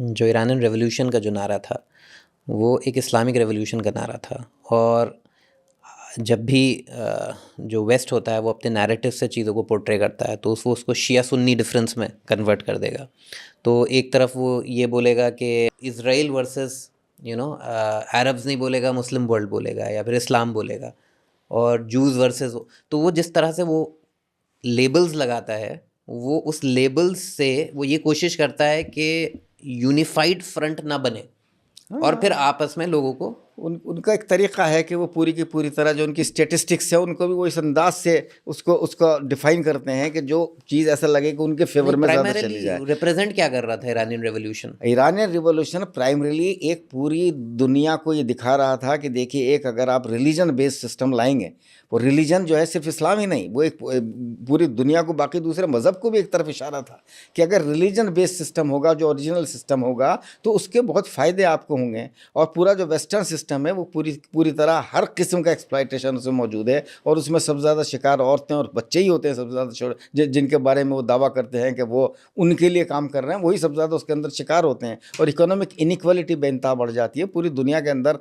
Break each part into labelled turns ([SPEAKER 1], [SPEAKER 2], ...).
[SPEAKER 1] जो Iranian revolution का जो नारा था, वो एक इस्लामिक रेवोल्यूशन का नारा था। और जब भी जो वेस्ट होता है वो अपने नैरेटिव से चीज़ों को पोर्ट्रे करता है, तो वो उसको शिया सुन्नी डिफरेंस में कन्वर्ट कर देगा। तो एक तरफ वो ये बोलेगा कि इज़राइल वर्सेस अरब्स नहीं बोलेगा, मुस्लिम वर्ल्ड बोलेगा या फिर इस्लाम बोलेगा, और जूस वर्सेस। तो वो जिस तरह से वो लेबल्स लगाता है, वो उस लेबल्स से वो ये कोशिश करता है कि यूनिफाइड फ्रंट ना बने और फिर आपस में लोगों को
[SPEAKER 2] उनका एक तरीका है कि वो पूरी की पूरी तरह जो उनकी स्टेटिस्टिक्स है उनको भी वो इस अंदाज से उसको डिफाइन करते हैं कि जो चीज़ ऐसा लगे कि उनके फेवर में ज़्यादा चली जाए।
[SPEAKER 1] रिप्रेजेंट क्या कर रहा था Iranian revolution?
[SPEAKER 2] Iranian revolution primarily एक पूरी दुनिया को ये दिखा रहा था कि देखिए, एक अगर आप रिलीजन बेस्ड सिस्टम लाएंगे, वो रिलीजन जो है सिर्फ इस्लाम ही नहीं, वो एक पूरी दुनिया को, बाकी दूसरे मज़हब को भी एक तरफ इशारा था कि अगर रिलीजन बेस्ड सिस्टम होगा, जो ओरिजिनल सिस्टम होगा, तो उसके बहुत फ़ायदे आपको होंगे। और पूरा जो वेस्टर्न सिस्टम है वो पूरी तरह हर किस्म का एक्सप्लॉयटेशन उसमें मौजूद है, और उसमें सबसे ज़्यादा शिकार औरतें और बच्चे ही होते हैं सबसे ज़्यादा, जिनके बारे में वो दावा करते हैं कि वो उनके लिए काम कर रहे हैं, वही सबसे ज़्यादा उसके अंदर शिकार होते हैं। और इकोनॉमिक इनइक्वालिटी बेइंतहा बढ़ जाती है पूरी दुनिया के अंदर।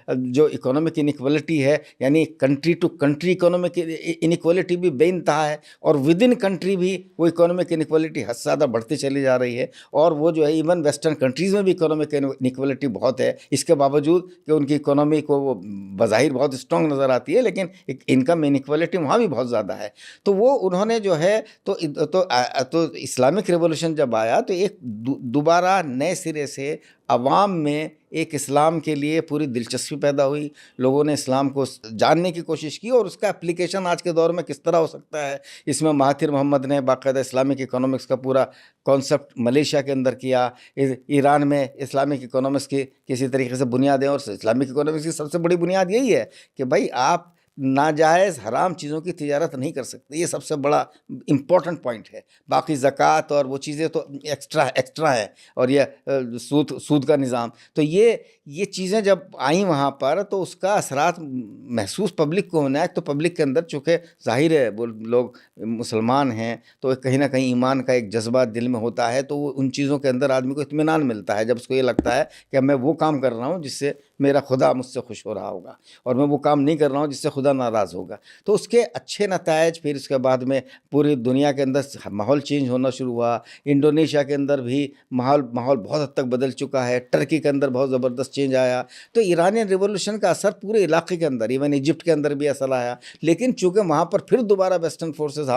[SPEAKER 2] जो इकोनॉमिक इनइक्वालिटी है, यानी country to country economic inequality भी बेइंतहा है, और विद इन कंट्री भी वो इकोनॉमिक इनइक्वालिटी हद से ज़्यादा बढ़ती चली जा रही है। और वो जो है इवन वेस्टर्न कंट्रीज़ में भी इकोनॉमिक इनइक्वालिटी बहुत है, इसके बावजूद कि उनकी इकोनॉमी को वो बज़ाहिर बहुत स्ट्रॉन्ग नज़र आती है, लेकिन इनकम इनइक्वालिटी वहाँ भी बहुत ज़्यादा है। तो वो उन्होंने जो है तो इस्लामिक रिवॉल्यूशन जब आया तो एक दोबारा नए सिरे से अवाम में एक इस्लाम के लिए पूरी दिलचस्पी पैदा हुई। लोगों ने इस्लाम को जानने की कोशिश की, और उसका एप्लीकेशन आज के दौर में किस तरह हो सकता है, इसमें महाथिर मोहम्मद ने बाकायदा इस्लामिक इकोनॉमिक्स का पूरा कॉन्सेप्ट मलेशिया के अंदर किया। ईरान में इस्लामिक इकोनॉमिक्स की किसी तरीके से बुनियादें, और इस्लामिक इकोनॉमिक्स की सबसे बड़ी बुनियाद यही है कि भाई आप नाजायज़ हराम चीज़ों की तिजारत नहीं कर सकते। ये सबसे बड़ा इम्पोर्टेंट पॉइंट है। बाकी ज़कात और वो चीज़ें तो एक्स्ट्रा है, और ये सूद का निज़ाम, तो ये चीज़ें जब आई वहाँ पर, तो उसका असरात महसूस पब्लिक को होना है। तो पब्लिक के अंदर चूँकि ज़ाहिर है वो लोग मुसलमान हैं, तो कहीं ना कहीं ईमान का एक जज्बा दिल में होता है, तो उन चीज़ों के अंदर आदमी को इत्मीनान मिलता है जब उसको ये लगता है कि मैं वो काम कर रहा हूँ जिससे मेरा खुदा मुझसे खुश हो रहा होगा, और मैं वो काम नहीं कर रहा हूँ जिससे खुदा नाराज़ होगा। तो उसके अच्छे नतायज फिर उसके बाद में पूरी दुनिया के अंदर माहौल चेंज होना शुरू हुआ। इंडोनेशिया के अंदर भी माहौल बहुत हद तक बदल चुका है। टर्की के अंदर बहुत ज़बरदस्त चेंज आया। तो ईरानियन रिवॉल्यूशन का असर पूरे इलाके के अंदर, इवन इजिप्ट के अंदर भी असर आया। लेकिन चूँकि वहाँ पर फिर दोबारा वेस्टर्न फोर्सेस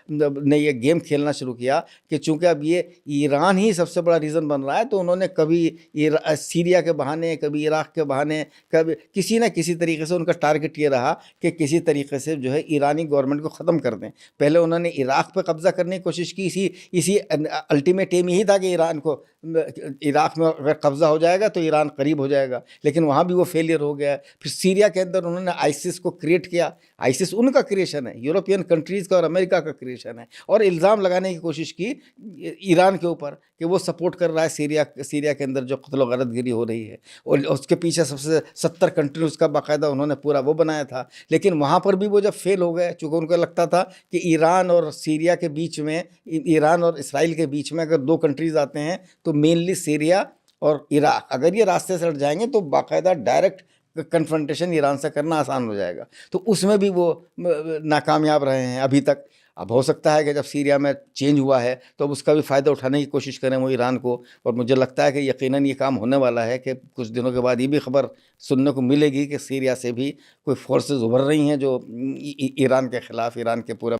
[SPEAKER 2] ने ये गेम खेलना शुरू किया कि चूँकि अब ये ईरान ही सबसे बड़ा रीज़न बन रहा है, तो उन्होंने कभी सीरिया के बहाने, कभी इराक़ के बहाने, कभी किसी न किसी तरीके से उनका टारगेट ये रहा कि किसी तरीके से जो है ईरानी गवर्नमेंट को ख़त्म कर दें। पहले उन्होंने इराक़ पे कब्ज़ा करने की कोशिश की, इसी अल्टीमेट एम यही था कि ईरान को, इराक़ में अगर कब्ज़ा हो जाएगा तो ईरान करीब हो जाएगा, लेकिन वहाँ भी वो फेलियर हो गया। फिर सीरिया के अंदर उन्होंने आईसिस को क्रिएट किया। आईसिस उनका क्रिएशन है, यूरोपियन कंट्रीज़ का और अमेरिका का क्रिएशन है, और इल्ज़ाम लगाने की कोशिश की ईरान के ऊपर कि वो सपोर्ट कर रहा है सीरिया के अंदर जो कत्ल व गरतगिरी हो रही है, और उसके पीछे सबसे 70 कंट्रीज़ का बाकायदा उन्होंने पूरा वो बनाया था। लेकिन वहाँ पर भी वो जब फेल हो गए, चूँकि उनको लगता था कि ईरान और सीरिया के बीच में, ईरान और इसराइल के बीच में अगर दो कंट्रीज़ आते हैं तो मेनली सीरिया और इराक़, अगर ये रास्ते से हट जाएंगे तो बाकायदा डायरेक्ट कन्फ्रंटेशन ईरान से करना आसान हो जाएगा। तो उसमें भी वो नाकामयाब रहे हैं अभी तक। अब हो सकता है कि जब सीरिया में चेंज हुआ है तो अब उसका भी फ़ायदा उठाने की कोशिश करें वो ईरान को, और मुझे लगता है कि यकीनन ये काम होने वाला है कि कुछ दिनों के बाद ये भी खबर सुनने को मिलेगी कि सीरिया से भी कोई फोर्सेस उभर रही हैं जो ईरान के ख़िलाफ़, ईरान के पूरा